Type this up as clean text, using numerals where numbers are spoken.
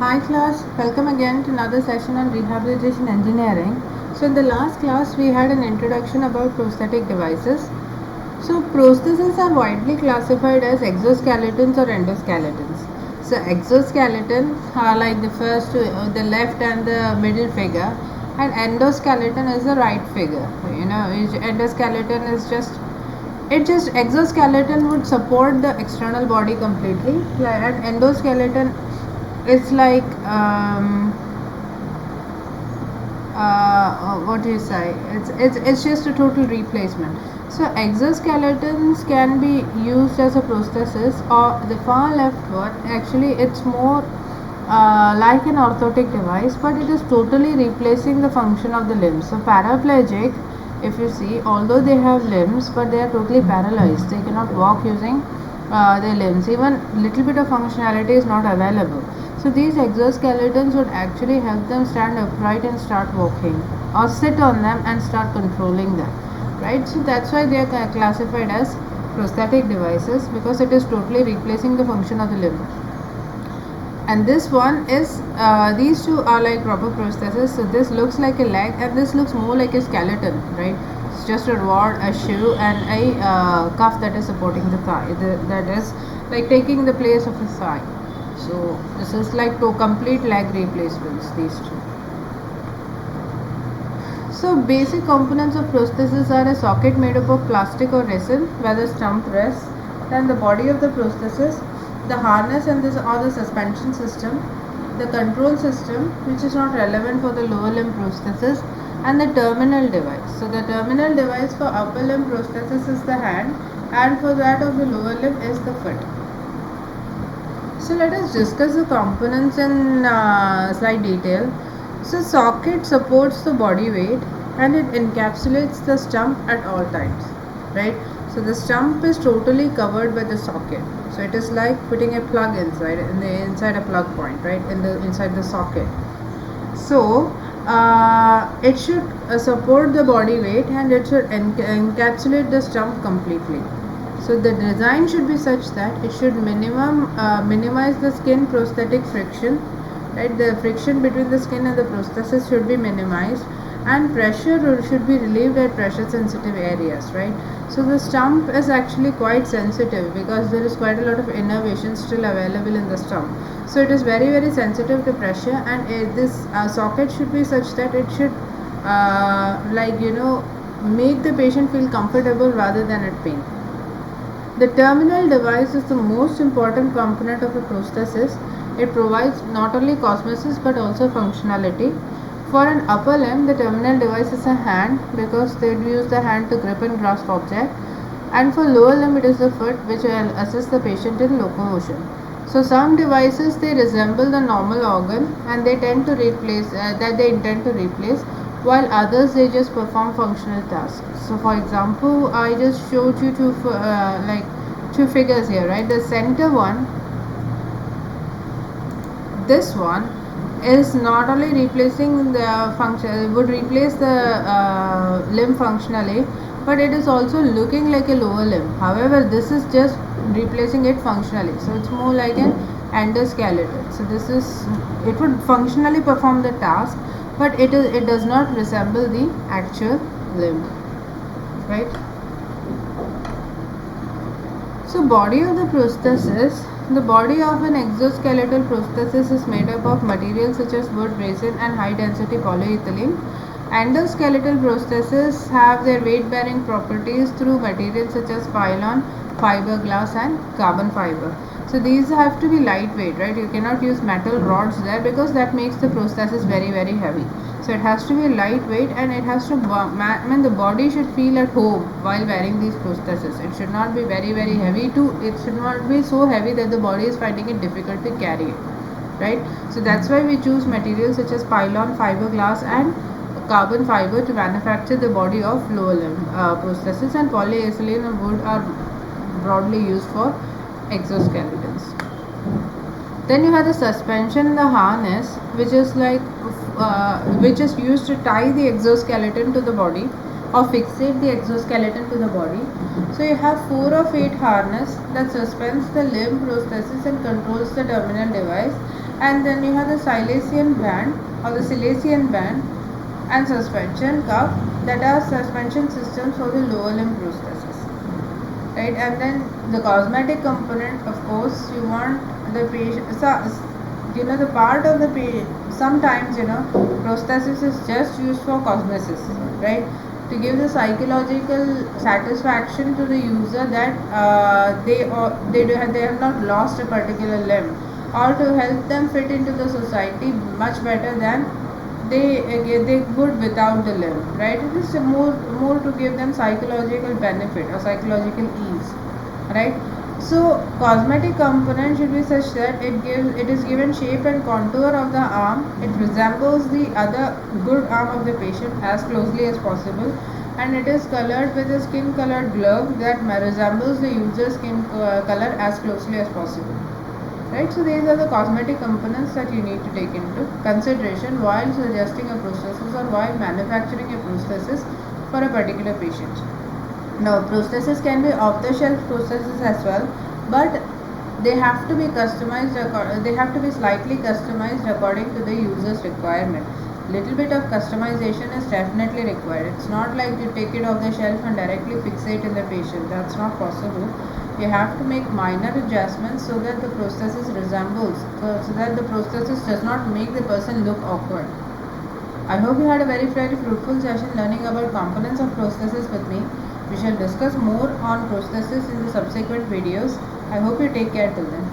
Hi class, welcome again to another session on rehabilitation engineering. So in the last class we had an introduction about prosthetic devices. So prostheses are widely classified as exoskeletons or endoskeletons. So exoskeleton are like the left and the middle figure, and endoskeleton is the right figure. Endoskeleton is just exoskeleton would support the external body completely, and endoskeleton it's like what do you say? It's just a total replacement. So exoskeletons can be used as a prosthesis, or the far left one. Actually, it's more like an orthotic device, but it is totally replacing the function of the limbs. So paraplegic, if you see, although they have limbs, but they are totally paralyzed. They cannot walk using their limbs. Even little bit of functionality is not available. So these exoskeletons would actually help them stand upright and start walking, or sit on them and start controlling them, right? So that's why they are classified as prosthetic devices, because it is totally replacing the function of the limb. And this one is these two are like proper prosthesis. So this looks like a leg, and this looks more like a skeleton, right? It's just a rod, a shoe, and a cuff that is supporting the thigh, that is like taking the place of a thigh. So this is like two complete leg replacements, these two. So basic components of prosthesis are a socket made up of plastic or resin where the stump rests, then the body of the prosthesis, the harness and this or the suspension system, the control system which is not relevant for the lower limb prosthesis, and the terminal device. So the terminal device for upper limb prosthesis is the hand, and for that of the lower limb is the foot. So let us discuss the components in slight detail. So socket supports the body weight and it encapsulates the stump at all times, right? So the stump is totally covered by the socket. So it is like putting a plug inside a plug point, right? Inside the socket. So it should support the body weight and it should encapsulate the stump completely. So the design should be such that it should minimize the skin prosthetic friction, right? The friction between the skin and the prosthesis should be minimized, and pressure should be relieved at pressure sensitive areas, right? So the stump is actually quite sensitive because there is quite a lot of innervation still available in the stump. So it is very very sensitive to pressure, and this socket should be such that it should make the patient feel comfortable rather than at pain. The terminal device is the most important component of a prosthesis. It provides not only cosmesis but also functionality. For an upper limb, the terminal device is a hand, because they use the hand to grip and grasp object. And for lower limb, it is the foot, which will assist the patient in locomotion. So some devices, they resemble the normal organ and they tend to replace that they intend to replace, while others they just perform functional tasks. So for example, I just showed you two figures here, right? The center one, this one is not only replacing the function, it would replace the limb functionally, but it is also looking like a lower limb. However, this is just replacing it functionally, so it's more like an endoskeleton. So this is, it would functionally perform the task, but it does not resemble the actual limb, right? So body of the prosthesis. The body of an exoskeletal prosthesis is made up of materials such as wood, resin and high density polyethylene. Endoskeletal prostheses have their weight bearing properties through materials such as pylon, fiberglass and carbon fiber. So these have to be lightweight, right? You cannot use metal rods there because that makes the prosthesis very very heavy. So it has to be lightweight, and it has to the body should feel at home while wearing these prostheses. It should not be very very heavy it should not be so heavy that the body is finding it difficult to carry it, right? So that's why we choose materials such as pylon, fiberglass and carbon fiber to manufacture the body of lower limb prosthesis, and polyethylene and wood are broadly used for exoskeletons. Then you have the suspension, the harness, which is used to tie the exoskeleton to the body or fixate the exoskeleton to the body. So you have 4 of 8 harness that suspends the limb prosthesis and controls the terminal device, And then you have the Silesian band or the Silesian band and suspension cuff, that are suspension systems for the lower limb prosthesis, right? And then the cosmetic component, of course, you want the patient, so, the part of the sometimes prosthesis is just used for cosmesis, right? To give the psychological satisfaction to the user that they have not lost a particular limb, or to help them fit into the society much better than they would without the limb, right? It is more to give them psychological benefit or psychological ease, right? So cosmetic component should be such that it is given shape and contour of the arm. It resembles the other good arm of the patient as closely as possible, and it is colored with a skin colored glove that resembles the user's skin color as closely as possible, right? So these are the cosmetic components that you need to take into consideration while suggesting a prosthesis or while manufacturing a prosthesis for a particular patient. Now prosthesis can be off the shelf prosthesis as well, but they have to be customized, they have to be slightly customized according to the user's requirement. Little bit of customization is definitely required. It's not like you take it off the shelf and directly fixate in the patient. That's not possible. You have to make minor adjustments so that the prosthesis resembles, so that the prosthesis does not make the person look awkward. I hope you had a very fruitful session learning about components of prosthesis with me. We shall discuss more on prosthesis in the subsequent videos. I hope you take care till then.